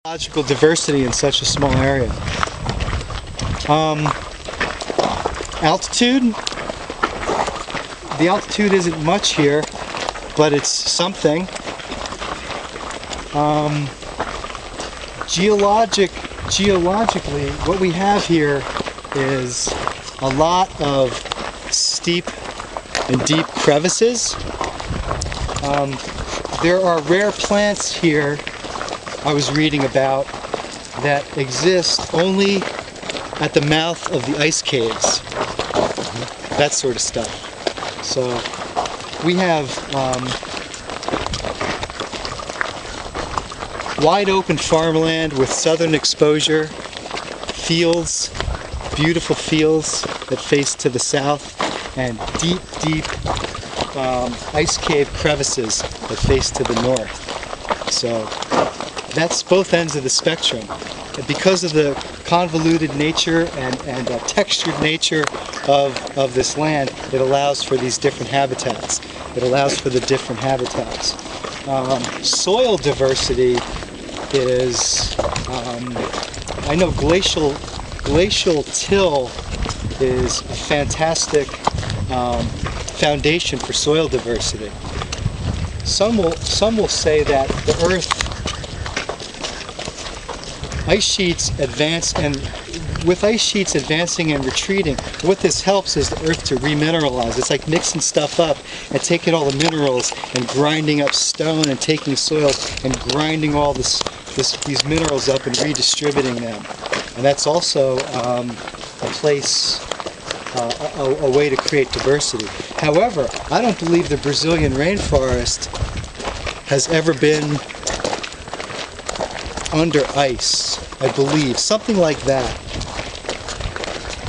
Biological diversity in such a small area. Altitude. The altitude isn't much here, but it's something. Geologically, what we have here is a lot of steep and deep crevices. There are rare plants here I was reading about that exist only at the mouth of the ice caves. That sort of stuff. So we have wide open farmland with southern exposure, fields, beautiful fields that face to the south, and deep, deep ice cave crevices that face to the north. So that's both ends of the spectrum. And because of the convoluted nature and textured nature of this land, it allows for these different habitats. It allows for the different habitats. Soil diversity is, I know glacial till is a fantastic foundation for soil diversity. Some will say that the Earth, ice sheets advance, and with ice sheets advancing and retreating, what this helps is the Earth to remineralize. It's like mixing stuff up and taking all the minerals and grinding up stone and taking soil and grinding all these minerals up and redistributing them. And that's also a place, a way to create diversity. However, I don't believe the Brazilian rainforest has ever been under ice. I believe something like that.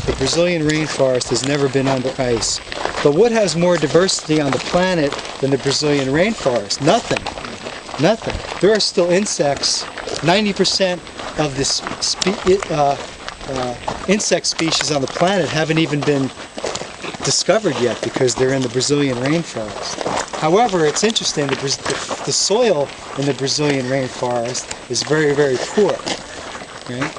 The Brazilian rainforest has never been under ice. But what has more diversity on the planet than the Brazilian rainforest? Nothing. Nothing. There are still insects. 90% of this insect species on the planet haven't even been discovered yet because they're in the Brazilian rainforest. However, it's interesting, the soil in the Brazilian rainforest is very, very poor. Right?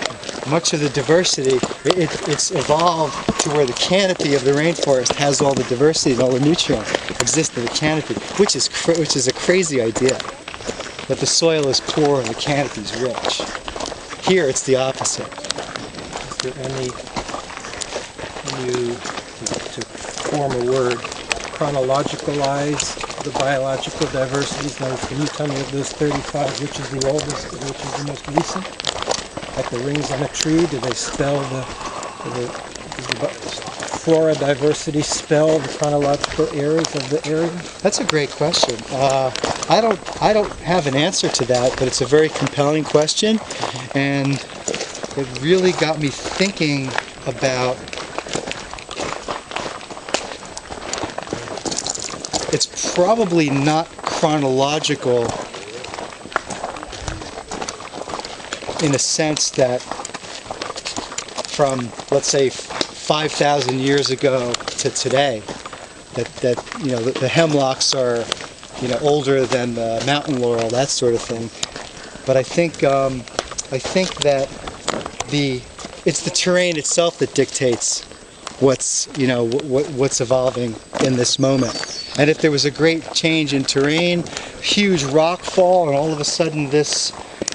Much of the diversity, it's evolved to where the canopy of the rainforest has all the diversity and all the nutrients exist in the canopy, which is a crazy idea. That the soil is poor and the canopy is rich. Here, it's the opposite. Is there any, to form a word, chronologicalize the biological diversities? Now, can you tell me of those 35, which is the oldest and which is the most recent? Like the rings on a tree, do they spell the flora diversity spell the chronological eras of the area? That's a great question. I don't have an answer to that, but it's a very compelling question, and it really got me thinking about. It's probably not chronological in a sense that from, let's say, 5,000 years ago to today, that you know the hemlocks are older than the mountain laurel, that sort of thing. But I think that it's the terrain itself that dictates what's evolving in this moment. And if there was a great change in terrain, huge rock fall, and all of a sudden this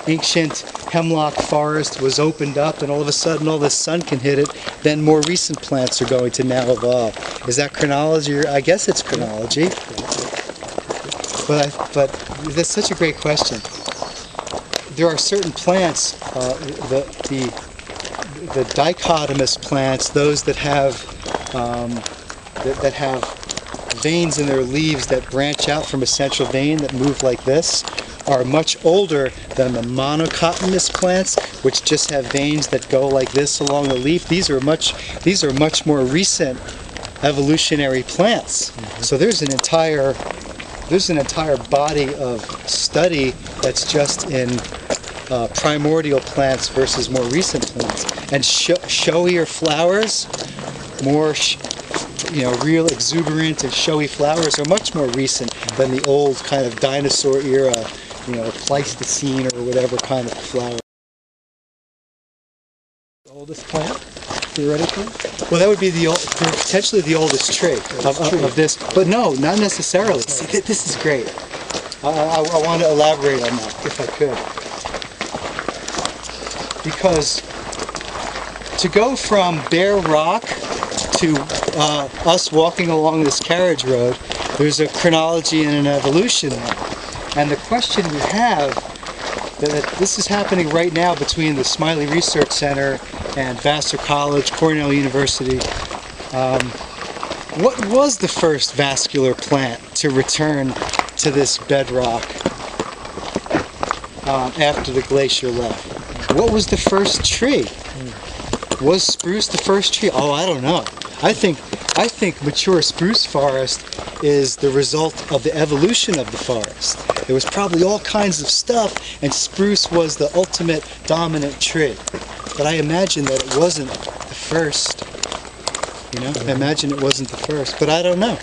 ancient hemlock forest was opened up, and all of a sudden all the sun can hit it, then more recent plants are going to now evolve. Is that chronology? I guess it's chronology. But that's such a great question. There are certain plants, the dichotomous plants, those that have veins in their leaves that branch out from a central vein that move like this, are much older than the monocotyledonous plants, which just have veins that go like this along the leaf. These are much more recent evolutionary plants. So there's an entire body of study that's just in primordial plants versus more recent plants. And showier flowers, more real exuberant and showy flowers, are much more recent than the old kind of dinosaur era, Pleistocene or whatever kind of flower. Oldest plant, theoretically? Well, that would be potentially the oldest tree of this, but no, not necessarily. See, this is great. I want to elaborate on that, if I could. Because to go from bare rock to us walking along this carriage road, there's a chronology and an evolution there. And the question we have, that this is happening right now between the Smiley Research Center and Vassar College, Cornell University. What was the first vascular plant to return to this bedrock after the glacier left? What was the first tree? Was spruce the first tree? Oh, I don't know. I think mature spruce forest is the result of the evolution of the forest. There was probably all kinds of stuff, and spruce was the ultimate dominant tree. But I imagine that it wasn't the first. You know, I imagine it wasn't the first, but I don't know.